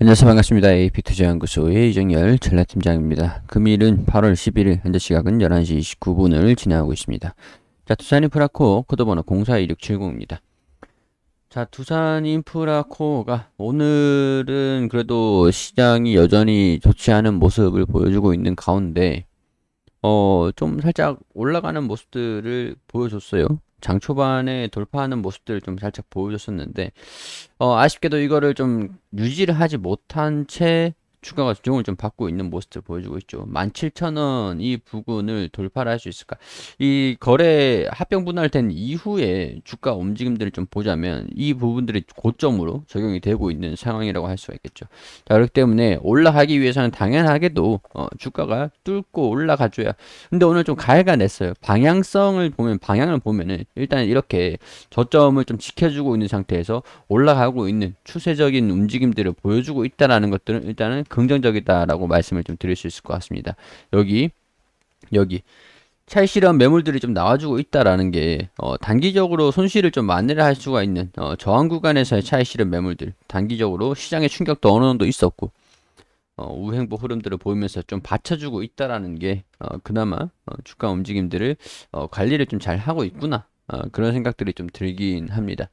안녕하세요. 반갑습니다. AP투자연구소의 이정열 전략팀장입니다. 금일은 8월 11일 현재 시각은 11시 29분을 지나고 있습니다. 자, 두산인프라코어 코드번호 042670입니다. 자, 두산인프라코어가 오늘은 그래도 시장이 여전히 좋지 않은 모습을 보여주고 있는 가운데 좀 살짝 올라가는 모습들을 보여줬어요. 장 초반에 돌파하는 모습들을 좀 살짝 보여줬었는데 아쉽게도 이거를 좀 유지를 하지 못한 채 주가가 조정을 좀 받고 있는 모습을 보여주고 있죠. 17,000원 이 부근을 돌파를 할 수 있을까? 이 거래 합병 분할된 이후에 주가 움직임들을 좀 보자면 이 부분들이 고점으로 적용이 되고 있는 상황이라고 할 수가 있겠죠. 자, 그렇기 때문에 올라가기 위해서는 당연하게도 주가가 뚫고 올라가줘야. 근데 오늘 좀 가해가 냈어요. 방향을 보면은 일단 이렇게 저점을 좀 지켜주고 있는 상태에서 올라가고 있는 추세적인 움직임들을 보여주고 있다라는 것들은 일단은 긍정적이다라고 말씀을 좀 드릴 수 있을 것 같습니다. 여기 차익실현 매물들이 좀 나와주고 있다라는 게 단기적으로 손실을 좀 만회를 할 수가 있는 저항 구간에서의 차익실현 매물들, 단기적으로 시장의 충격도 어느 정도 있었고 우행보 흐름들을 보이면서 좀 받쳐주고 있다라는 게 그나마 주가 움직임들을 관리를 좀 잘 하고 있구나, 그런 생각들이 좀 들긴 합니다.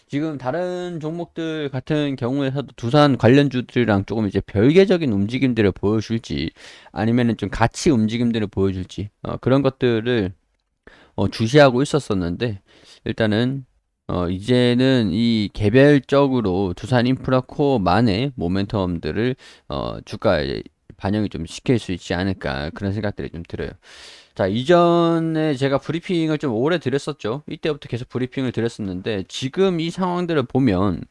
지금 다른 종목들 같은 경우에서도 두산 관련주들이랑 조금 이제 별개적인 움직임들을 보여줄지 아니면은 좀 같이 움직임들을 보여줄지 그런 것들을 주시하고 있었었는데 일단은 이제는 이 개별적으로 두산 인프라코어만의 모멘텀들을 주가에 반영이 좀 시킬 수 있지 않을까, 그런 생각들이 좀 들어요. 자, 이전에 제가 브리핑을 좀 오래 드렸었죠. 이때부터 계속 브리핑을 드렸었는데 지금 이 상황들을 보면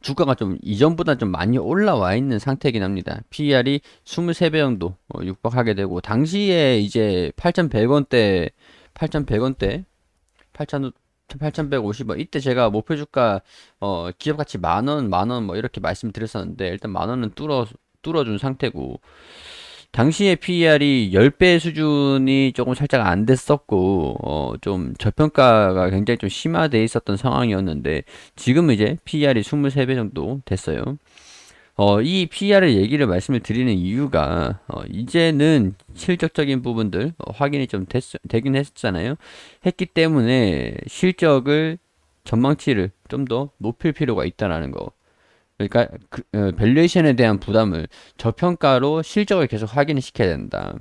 주가가 좀 이전보다 좀 많이 올라와 있는 상태이긴 합니다. PER이 23배 정도 육박하게 되고, 당시에 이제 8,100원대, 8,100원대, 8,000, 8,150원, 이때 제가 목표 주가 기업 가치 만원 뭐 이렇게 말씀드렸었는데 일단 만원은 뚫어준 상태고, 당시에 PER이 10배 수준이 조금 살짝 안 됐었고, 좀 저평가가 굉장히 좀 심화돼 있었던 상황이었는데, 지금 이제 PER이 23배 정도 됐어요. 이 PER의 얘기를 말씀을 드리는 이유가, 이제는 실적적인 부분들, 확인이 좀 되긴 했잖아요. 했기 때문에 실적을, 전망치를 좀 더 높일 필요가 있다라는 거. 그러니까 밸류에이션에 대한 부담을 저평가로 실적을 계속 확인을 시켜야 된다.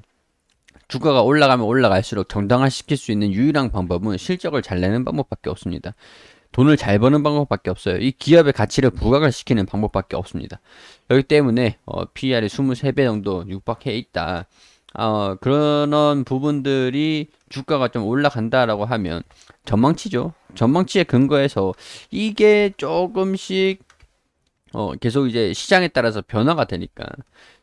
주가가 올라가면 올라갈수록 정당화시킬 수 있는 유일한 방법은 실적을 잘 내는 방법밖에 없습니다. 돈을 잘 버는 방법밖에 없어요. 이 기업의 가치를 부각을 시키는 방법밖에 없습니다. 그렇기 때문에 PER이 23배 정도 육박해 있다. 그런 부분들이 주가가 좀 올라간다라고 하면 전망치죠. 전망치에 근거해서 이게 조금씩 계속 이제 시장에 따라서 변화가 되니까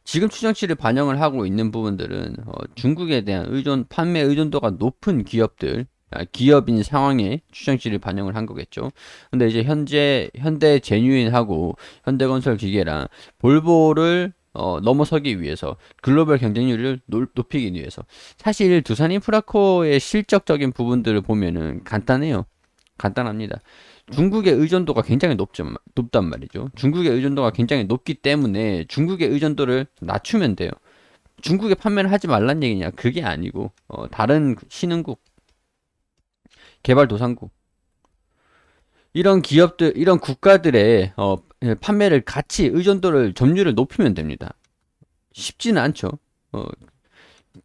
지금 추정치를 반영을 하고 있는 부분들은 중국에 대한 판매 의존도가 높은 기업들, 기업인 상황에 추정치를 반영을 한 거겠죠. 근데 이제 현대 제뉴인하고 현대건설 기계랑 볼보를 넘어서기 위해서, 글로벌 경쟁률을 높이기 위해서, 사실 두산 인프라코의 실적적인 부분들을 보면은 간단해요. 간단합니다. 중국의 의존도가 굉장히 높단 말이죠. 중국의 의존도가 굉장히 높기 때문에 중국의 의존도를 낮추면 돼요. 중국에 판매를 하지 말란 얘기냐? 그게 아니고 다른 신흥국, 개발도상국, 이런 기업들, 이런 국가들의 판매를 같이 의존도를, 점유율을 높이면 됩니다. 쉽지는 않죠. 어,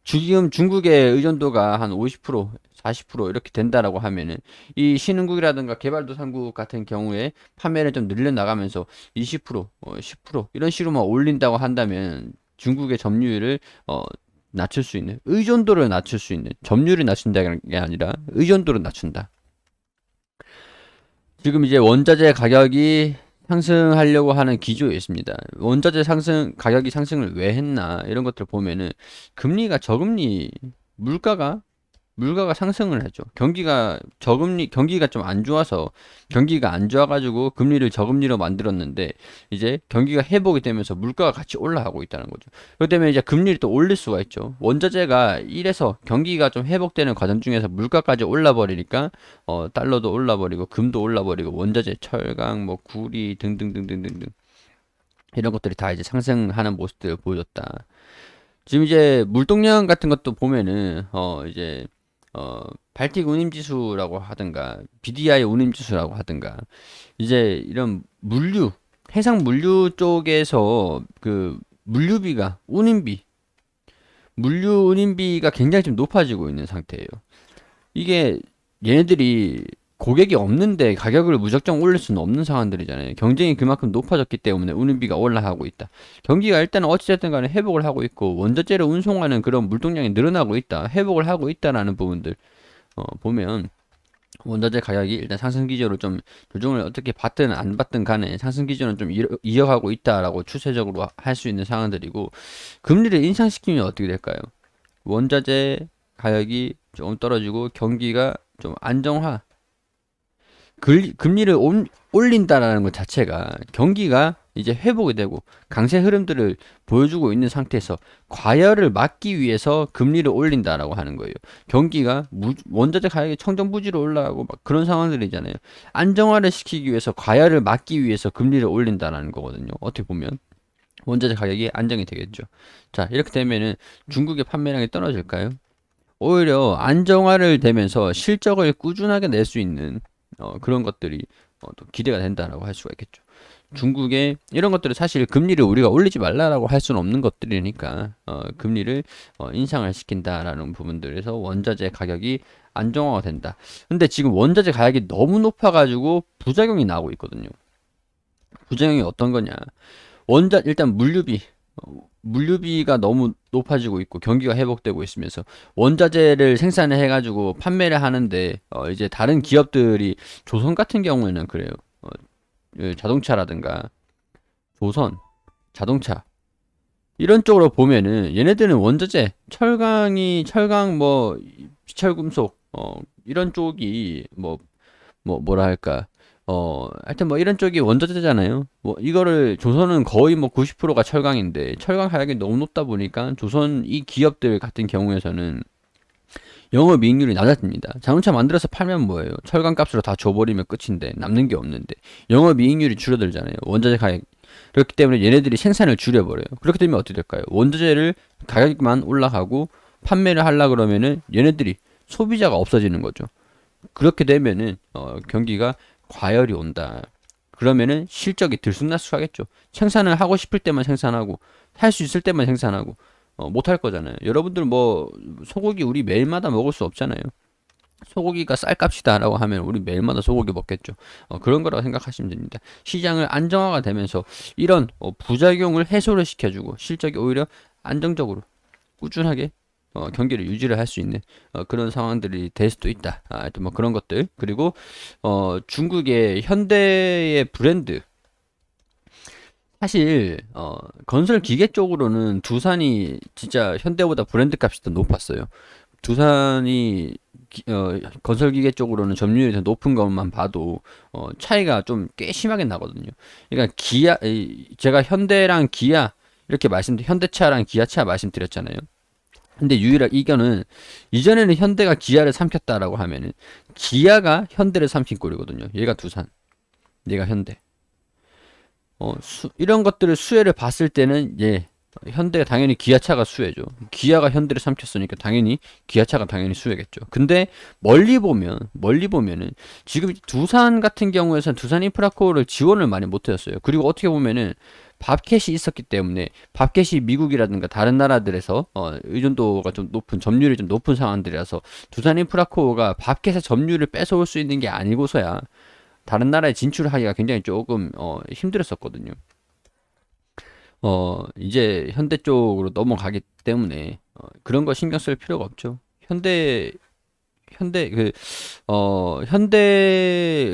지금 중국의 의존도가 한 50%, 40% 이렇게 된다라고 하면은 이 신흥국이라든가 개발도상국 같은 경우에 판매를 좀 늘려나가면서 20%, 10% 이런 식으로만 올린다고 한다면 중국의 점유율을 낮출 수 있는, 의존도를 낮출 수 있는, 점유율을 낮춘다는 게 아니라 의존도를 낮춘다. 지금 이제 원자재 가격이 상승하려고 하는 기조에 있습니다. 원자재 가격이 상승을 왜 했나, 이런 것들 보면은 금리가 저금리, 물가가 상승을 하죠. 경기가 좀 안 좋아서, 경기가 안 좋아가지고 금리를 저금리로 만들었는데, 이제 경기가 회복이 되면서 물가가 같이 올라가고 있다는 거죠. 그렇기 때문에 이제 금리를 또 올릴 수가 있죠. 원자재가 이래서 경기가 좀 회복되는 과정 중에서 물가까지 올라버리니까, 달러도 올라버리고, 금도 올라버리고, 원자재, 철강, 뭐, 구리 등등등등등등. 이런 것들이 다 이제 상승하는 모습들을 보여줬다. 지금 이제 물동량 같은 것도 보면은 이제 발틱 운임지수라고 하든가 BDI 운임지수라고 하든가 이제 이런 물류 해상 물류 쪽에서 그 물류비가 물류 운임비가 굉장히 좀 높아지고 있는 상태예요. 이게 얘네들이 고객이 없는데 가격을 무작정 올릴 수는 없는 상황들이잖아요. 경쟁이 그만큼 높아졌기 때문에 운임비가 올라가고 있다. 경기가 일단 어찌됐든 간에 회복을 하고 있고 원자재를 운송하는 그런 물동량이 늘어나고 있다. 회복을 하고 있다라는 부분들 보면 원자재 가격이 일단 상승 기조로 좀 조정을 어떻게 받든 안 받든 간에 상승 기조는 좀 이어가고 있다라고 추세적으로 할 수 있는 상황들이고 금리를 인상시키면 어떻게 될까요? 원자재 가격이 좀 떨어지고 경기가 좀 안정화 금리를 올린다라는 것 자체가 경기가 이제 회복이 되고 강세 흐름들을 보여주고 있는 상태에서 과열을 막기 위해서 금리를 올린다라고 하는 거예요. 경기가 원자재 가격이 청정부지로 올라가고 막 그런 상황들이잖아요. 안정화를 시키기 위해서 과열을 막기 위해서 금리를 올린다라는 거거든요. 어떻게 보면 원자재 가격이 안정이 되겠죠. 자, 이렇게 되면은 중국의 판매량이 떨어질까요? 오히려 안정화를 되면서 실적을 꾸준하게 낼 수 있는 그런 것들이 또 기대가 된다라고 할 수가 있겠죠. 중국의 이런 것들은 사실 금리를 우리가 올리지 말라라고 할 수는 없는 것들이니까 금리를 인상을 시킨다라는 부분들에서 원자재 가격이 안정화가 된다. 근데 지금 원자재 가격이 너무 높아가지고 부작용이 나오고 있거든요. 부작용이 어떤 거냐? 일단 물류비가 너무 높아지고 있고 경기가 회복되고 있으면서 원자재를 생산을 해가지고 판매를 하는데 이제 다른 기업들이 조선 같은 경우에는 그래요. 자동차라든가 조선, 자동차 이런 쪽으로 보면은 얘네들은 원자재, 철강 뭐 비철금속 이런 쪽이 뭐라 할까 하여튼 뭐 이런 쪽이 원자재잖아요. 뭐 이거를 조선은 거의 뭐 90%가 철강인데 철강 가격이 너무 높다 보니까 조선 이 기업들 같은 경우에서는 영업이익률이 낮아집니다. 자동차 만들어서 팔면 뭐예요? 철강 값으로 다 줘버리면 끝인데 남는 게 없는데 영업이익률이 줄어들잖아요. 원자재 가격 그렇기 때문에 얘네들이 생산을 줄여버려요. 그렇게 되면 어떻게 될까요? 원자재를 가격만 올라가고 판매를 하려 그러면은 얘네들이 소비자가 없어지는 거죠. 그렇게 되면은 경기가 과열이 온다. 그러면은 실적이 들쑥날쑥하겠죠. 생산을 하고 싶을 때만 생산하고 할 수 있을 때만 생산하고 못 할 거잖아요. 여러분들 뭐 소고기 우리 매일마다 먹을 수 없잖아요. 소고기가 쌀값이다라고 하면 우리 매일마다 소고기 먹겠죠. 그런 거라고 생각하시면 됩니다. 시장을 안정화가 되면서 이런 부작용을 해소를 시켜주고 실적이 오히려 안정적으로 꾸준하게 경기를 유지를 할 수 있는 그런 상황들이 될 수도 있다. 하여튼 뭐 그런 것들 그리고 중국의 현대의 브랜드 사실 건설 기계 쪽으로는 두산이 진짜 현대보다 브랜드 값이 더 높았어요. 두산이 건설 기계 쪽으로는 점유율이 더 높은 것만 봐도 차이가 좀 꽤 심하게 나거든요. 그러니까 제가 현대랑 기아 이렇게 현대차랑 기아차 말씀드렸잖아요. 근데 유일한 이견은 이전에는 현대가 기아를 삼켰다라고 하면은 기아가 현대를 삼킨 꼴이거든요. 얘가 두산, 얘가 현대. 이런 것들을 수혜를 봤을 때는 현대가 당연히 기아차가 수혜죠. 기아가 현대를 삼켰으니까 당연히 기아차가 당연히 수혜겠죠. 근데 멀리 보면은 지금 두산 같은 경우에는 두산 인프라코어를 지원을 많이 못했어요. 그리고 어떻게 보면은 밥캣이 있었기 때문에 밥캣이 미국이라든가 다른 나라들에서 의존도가 좀 높은 점유율이 좀 높은 상황들이라서 두산 인프라코어가 밥캣의 점유율을 뺏어올 수 있는 게 아니고서야 다른 나라에 진출하기가 굉장히 조금 힘들었었거든요. 이제 현대 쪽으로 넘어가기 때문에 그런 거 신경 쓸 필요가 없죠. 현대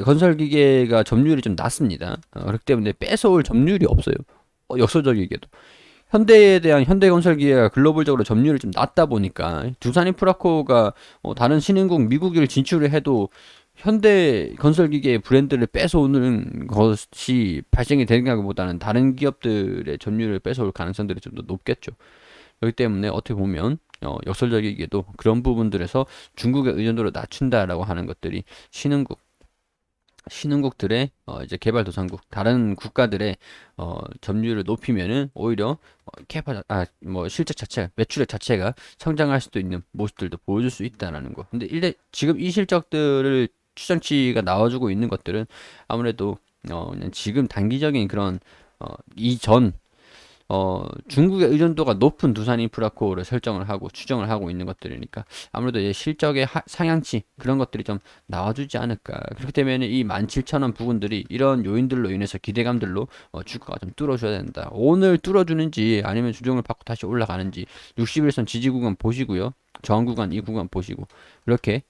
건설 기계가 점유율이 좀 낮습니다. 그렇기 때문에 뺏어올 점유율이 없어요. 역설적이게도. 현대에 대한 현대건설기계가 글로벌적으로 점유율이 좀 낮다 보니까 두산인프라코가 다른 신흥국 미국을 진출을 해도 현대건설기계 브랜드를 뺏어오는 것이 발생이 되는 것보다는 다른 기업들의 점유율을 뺏어올 가능성들이 좀 더 높겠죠. 그렇기 때문에 어떻게 보면 역설적이게도 그런 부분들에서 중국의 의존도를 낮춘다라고 하는 것들이 신흥국 신흥국들의 이제 개발도상국 다른 국가들의 점유율을 높이면은 오히려 실적 자체가 매출액 자체가 성장할 수도 있는 모습들도 보여줄 수 있다라는 거. 근데 지금 이 실적들을 추정치가 나와주고 있는 것들은 아무래도 그냥 지금 단기적인 그런 이전 중국의 의존도가 높은 두산인프라코를 설정을 하고 추정을 하고 있는 것들이니까 아무래도 이제 실적의 상향치 그런 것들이 좀 나와주지 않을까. 그렇게 되면 이 17,000원 부분들이 이런 요인들로 인해서 기대감들로 주가가 좀 뚫어줘야 된다. 오늘 뚫어주는지 아니면 조정을 받고 다시 올라가는지 60일선 지지 구간 보시고요. 저항 구간 이 구간 보시고 이렇게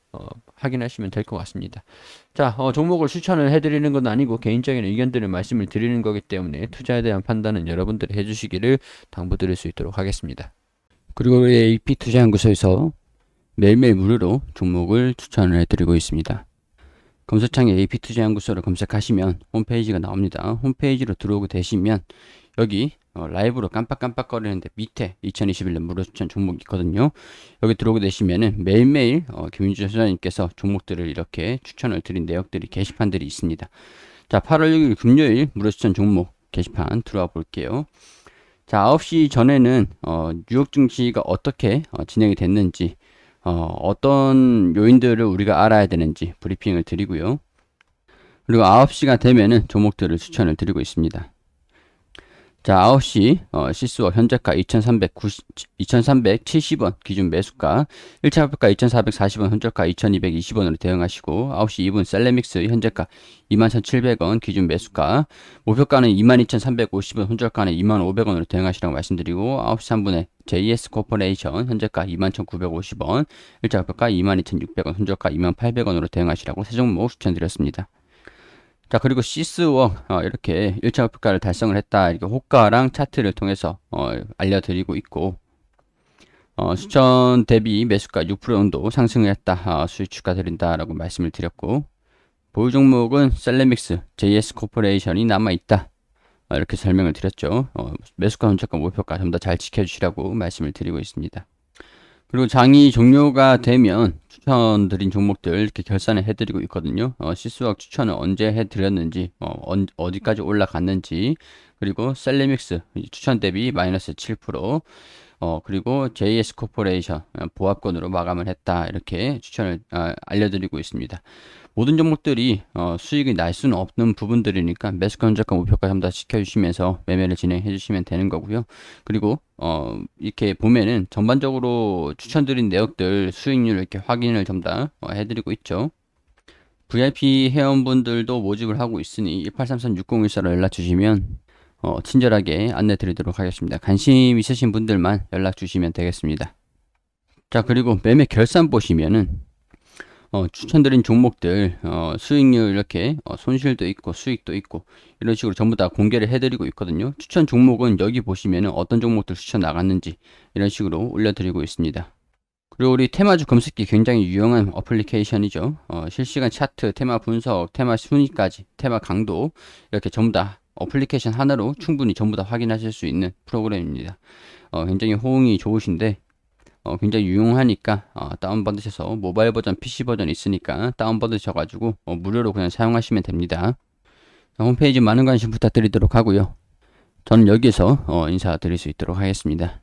확인하시면 될 것 같습니다. 자, 종목을 추천을 해드리는 건 아니고 개인적인 의견들을 말씀을 드리는 거기 때문에 투자에 대한 판단은 여러분들이 해주시기를 당부드릴 수 있도록 하겠습니다. 그리고 우리 AP투자연구소에서 매일매일 무료로 종목을 추천을 해드리고 있습니다. 검색창에 AP투자연구소를 검색하시면 홈페이지가 나옵니다. 홈페이지로 들어오게 되시면 여기 라이브로 깜빡깜빡거리는데 밑에 2021년 무료 추천 종목이 있거든요. 여기 들어오게 되시면은 매일매일 김윤주 소장님께서 종목들을 이렇게 추천을 드린 내역들이 게시판들이 있습니다. 자, 8월 6일 금요일 무료 추천 종목 게시판 들어와 볼게요. 자, 9시 전에는 뉴욕 증시가 어떻게 진행이 됐는지 어떤 요인들을 우리가 알아야 되는지 브리핑을 드리고요. 그리고 9시가 되면은 종목들을 추천을 드리고 있습니다. 자, 9시 시스워 현재가 2370원 기준 매수가, 1차 목표가 2440원, 현저가 2220원으로 대응하시고, 9시 2분 셀레믹스 현재가 21,700원 기준 매수가, 목표가는 22,350원, 현저가는 25,500원으로 대응하시라고 말씀드리고, 9시 3분에 JS 코퍼레이션 현재가 21,950원, 1차 목표가 22,600원, 현저가 28,000원으로 대응하시라고 세 종목 추천드렸습니다. 자, 그리고 시스웍 이렇게 1차 목표가를 달성을 했다. 이렇게 호가랑 차트를 통해서 알려드리고 있고, 수천 대비 매수가 6% 정도 상승을 했다. 수익 축하드린다라고 말씀을 드렸고, 보유 종목은 셀레믹스, JS 코퍼레이션이 남아있다. 이렇게 설명을 드렸죠. 매수가, 현저가, 목표가 전부 다 잘 지켜주시라고 말씀을 드리고 있습니다. 그리고 장이 종료가 되면 추천드린 종목들 이렇게 결산을 해드리고 있거든요. 시스웍 추천을 언제 해드렸는지, 어디까지 올라갔는지, 그리고 셀레믹스 추천 대비 마이너스 7%, 그리고 JS 코퍼레이션 보합권으로 마감을 했다. 이렇게 추천을 알려드리고 있습니다. 모든 종목들이 수익이 날 수는 없는 부분들이니까 매수가, 현저가, 목표가 전부 다 지켜주시면서 매매를 진행해 주시면 되는 거고요. 그리고 이렇게 보면은 전반적으로 추천드린 내역들 수익률 이렇게 확인을 전부 다 해드리고 있죠. VIP 회원분들도 모집을 하고 있으니 1833-6014로 연락 주시면 친절하게 안내 드리도록 하겠습니다. 관심 있으신 분들만 연락 주시면 되겠습니다. 자, 그리고 매매 결산 보시면은 추천드린 종목들 수익률 이렇게 손실도 있고 수익도 있고 이런 식으로 전부 다 공개를 해드리고 있거든요. 추천 종목은 여기 보시면은 어떤 종목들 추천 나갔는지 이런 식으로 올려드리고 있습니다. 그리고 우리 테마주 검색기 굉장히 유용한 어플리케이션이죠. 실시간 차트, 테마 분석, 테마 순위까지, 테마 강도 이렇게 전부 다 어플리케이션 하나로 충분히 전부 다 확인하실 수 있는 프로그램입니다. 굉장히 호응이 좋으신데 굉장히 유용하니까 다운받으셔서 모바일 버전, PC 버전 있으니까 다운받으셔가지고 무료로 그냥 사용하시면 됩니다. 홈페이지 많은 관심 부탁드리도록 하고요. 저는 여기에서 인사드릴 수 있도록 하겠습니다.